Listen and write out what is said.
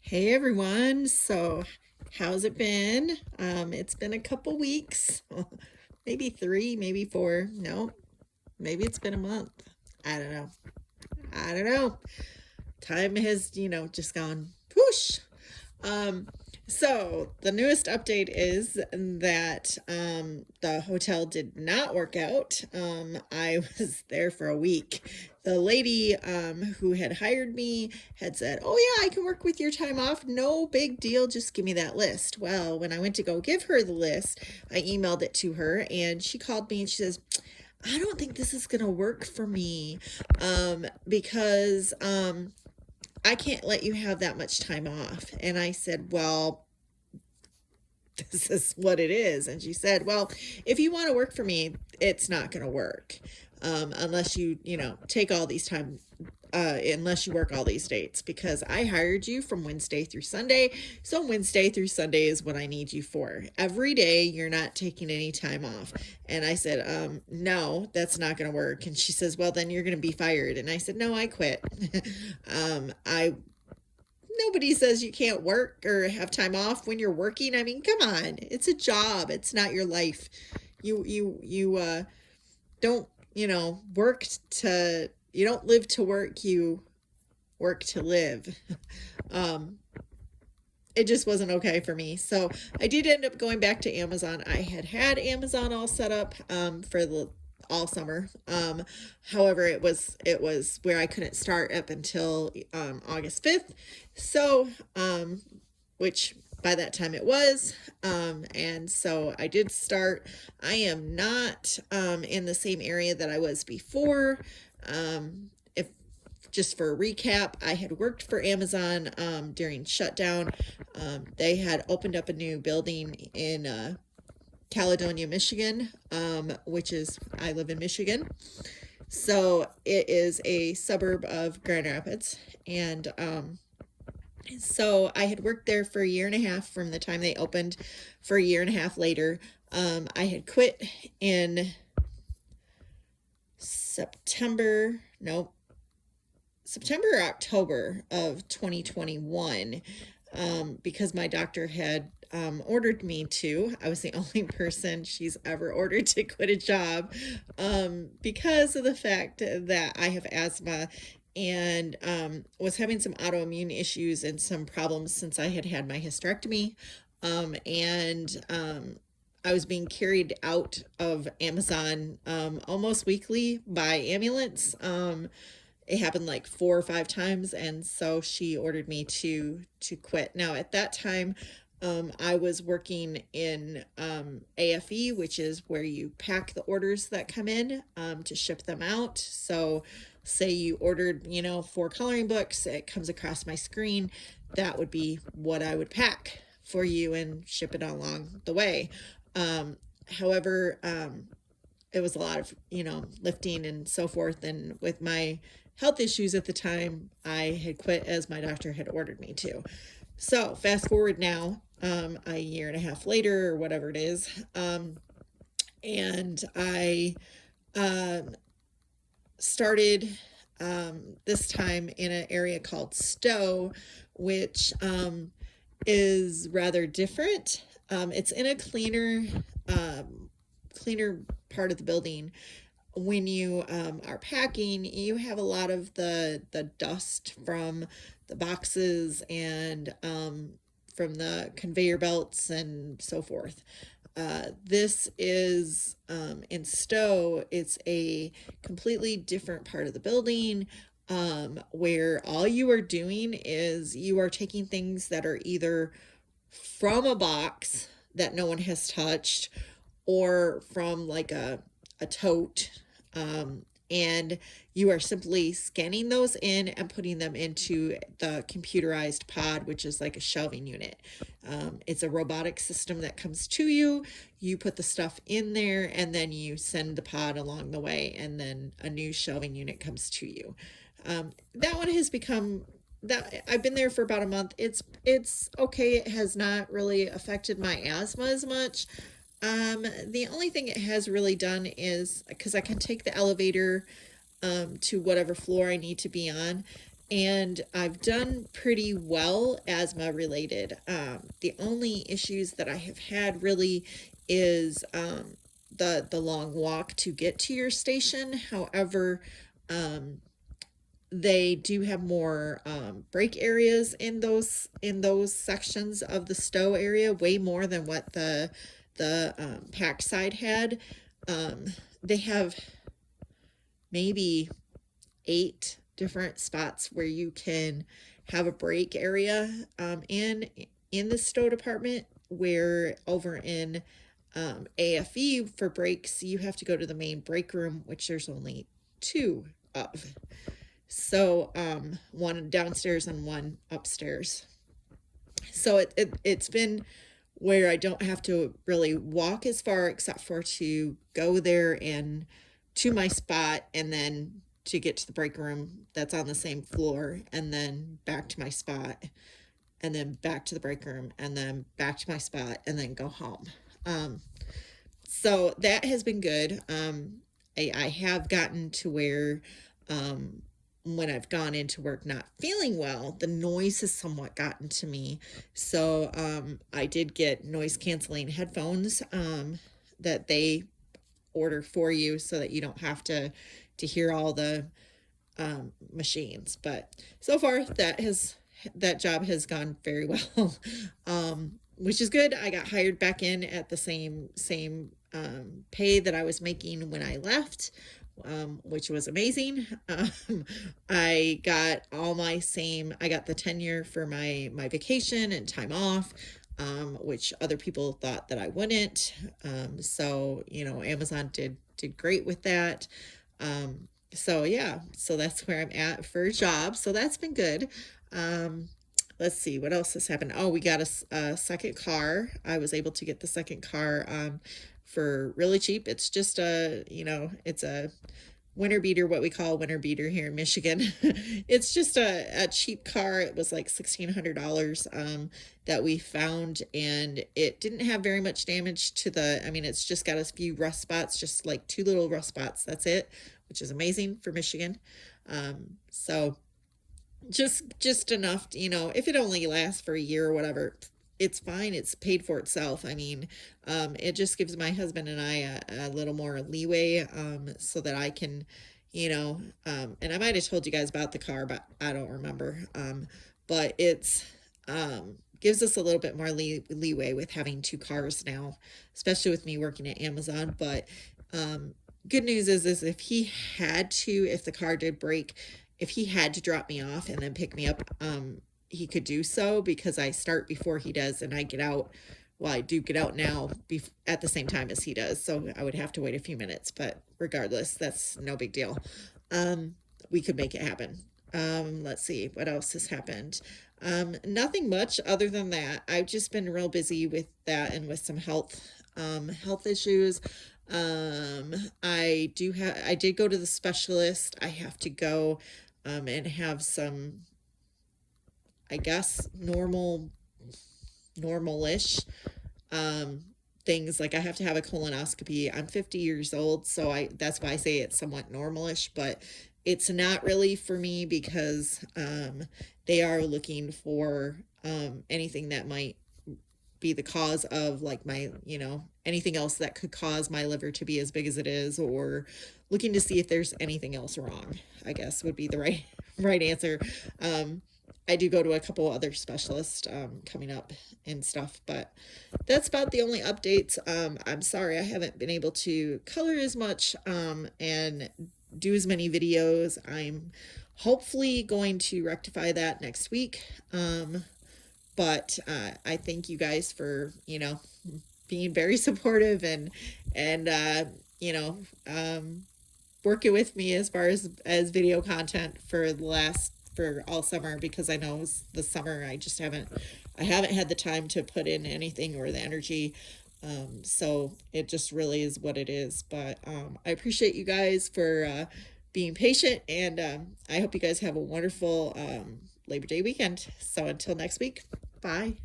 Hey everyone. How's it been? It's been a couple weeks, maybe three, maybe four. No, maybe it's been a month. I don't know. I don't know. Time has, just gone whoosh. Um, so the newest update is that the hotel did not work out. I was there for a week. The lady who had hired me had said, "Oh yeah, I can work with your time off. No big deal. Just give me that list." Well, when I went to go give her the list, I emailed it to her, and she called me and she says, "I don't think this is gonna work for me, because I can't let you have that much time off." And I said, "Well, this is what it is." And she said, "Well, if you want to work for me, it's not going to work, unless you take all these time, unless you work all these dates, because I hired you from Wednesday through Sunday. So Wednesday through Sunday is what I need you for. Every day you're not taking any time off." And I said, "No, that's not going to work." And she says, "Well, then you're going to be fired." And I said, "No, I quit." I Nobody says you can't work or have time off when you're working. I mean, come on. It's a job. It's not your life. You don't, work to you don't live to work, you work to live. um it just wasn't okay for me. So I did end up going back to Amazon. I had Amazon all set up for the all summer. However, it was where I couldn't start up until August 5th. So, which by that time it was. And so I did start. I am not in the same area that I was before. If Just for a recap, I had worked for Amazon during shutdown. They had opened up a new building in Caledonia, Michigan, which is, I live in Michigan. So it is a suburb of Grand Rapids. And so I had worked there for a year and a half from the time they opened. For a year and a half later, I had quit in September, no, September or October of 2021, because my doctor had ordered me to. I was the only person she's ever ordered to quit a job, because of the fact that I have asthma and was having some autoimmune issues and some problems since I had had my hysterectomy. And I was being carried out of Amazon almost weekly by ambulance. It happened like 4 or 5 times, and so she ordered me to quit. Now at that time, I was working in AFE, which is where you pack the orders that come in to ship them out. So say you ordered, 4 coloring books, it comes across my screen. That would be what I would pack for you and ship it along the way. However, it was a lot of, lifting and so forth. And with my health issues at the time, I had quit as my doctor had ordered me to. So fast forward now, a year and a half later, or whatever it is, and I started this time in an area called Stowe, which is rather different. It's in a cleaner part of the building. When you are packing, you have a lot of the dust from the boxes and from the conveyor belts and so forth. This is in Stowe. It's a completely different part of the building, where all you are doing is you are taking things that are either from a box that no one has touched or from like a tote, and you are simply scanning those in and putting them into the computerized pod, which is like a shelving unit. It's a robotic system that comes to you. You put the stuff in there, and then you send the pod along the way, and then a new shelving unit comes to you. That one has become that I've been there for about a month. It's okay. It has not really affected my asthma as much. The only thing it has really done is because I can take the elevator to whatever floor I need to be on. and I've done pretty well asthma related. The only issues that I have had really is the long walk to get to your station. However, um, they do have more break areas in those sections of the Stowe area, way more than what the Pack side had. They have maybe 8 different spots where you can have a break area in the Stowe department, where over in AFE for breaks you have to go to the main break room, which there's only 2 of. So one downstairs and one upstairs. So it's been where I don't have to really walk as far, except for to go there and to my spot, and then to get to the break room that's on the same floor, and then back to my spot, and then back to the break room, and then back to my spot, and then go home. So that has been good. I have gotten to where when I've gone into work not feeling well, the noise has somewhat gotten to me. So I did get noise canceling headphones that they order for you, so that you don't have to hear all the machines. But so far that job has gone very well, which is good. I got hired back in at the same pay that I was making when I left, which was amazing. I got I got the tenure for my vacation and time off, which other people thought that I wouldn't. So, Amazon did great with that. So yeah, so that's where I'm at for a job. So that's been good. Let's see what else has happened. Oh, we got a second car. I was able to get the second car for really cheap. It's just it's a winter beater, what we call a winter beater here in Michigan. It's just a cheap car. It was like $1,600 that we found, and it didn't have very much damage to it's just got a few rust spots, just like 2 little rust spots. That's it, which is amazing for Michigan. So just enough, if it only lasts for a year or whatever, it's fine. It's paid for itself. It just gives my husband and I a little more leeway, so that I can, and I might have told you guys about the car, but I don't remember. But it's, gives us a little bit more leeway with having 2 cars now, especially with me working at Amazon. But, good news is if the car did break, if he had to drop me off and then pick me up, he could do so, because I start before he does, and I get out. Well, I do get out now at the same time as he does, so I would have to wait a few minutes, but regardless, that's no big deal. We could make it happen. Let's see what else has happened. Nothing much other than that. I've just been real busy with that and with some health issues. I did go to the specialist. I have to go and have some, I guess, normal-ish things. Like I have to have a colonoscopy. I'm 50 years old, so that's why I say it's somewhat normalish, but it's not really for me, because they are looking for anything that might be the cause of, like, my, anything else that could cause my liver to be as big as it is, or looking to see if there's anything else wrong, I guess would be the right answer. I do go to a couple other specialists coming up and stuff, but that's about the only updates. I'm sorry I haven't been able to color as much and do as many videos. I'm hopefully going to rectify that next week. But I thank you guys for, being very supportive and working with me as far as video content for all summer, because I know the summer I haven't had the time to put in anything or the energy. So it just really is what it is. But I appreciate you guys for being patient, and I hope you guys have a wonderful Labor Day weekend. So until next week, bye.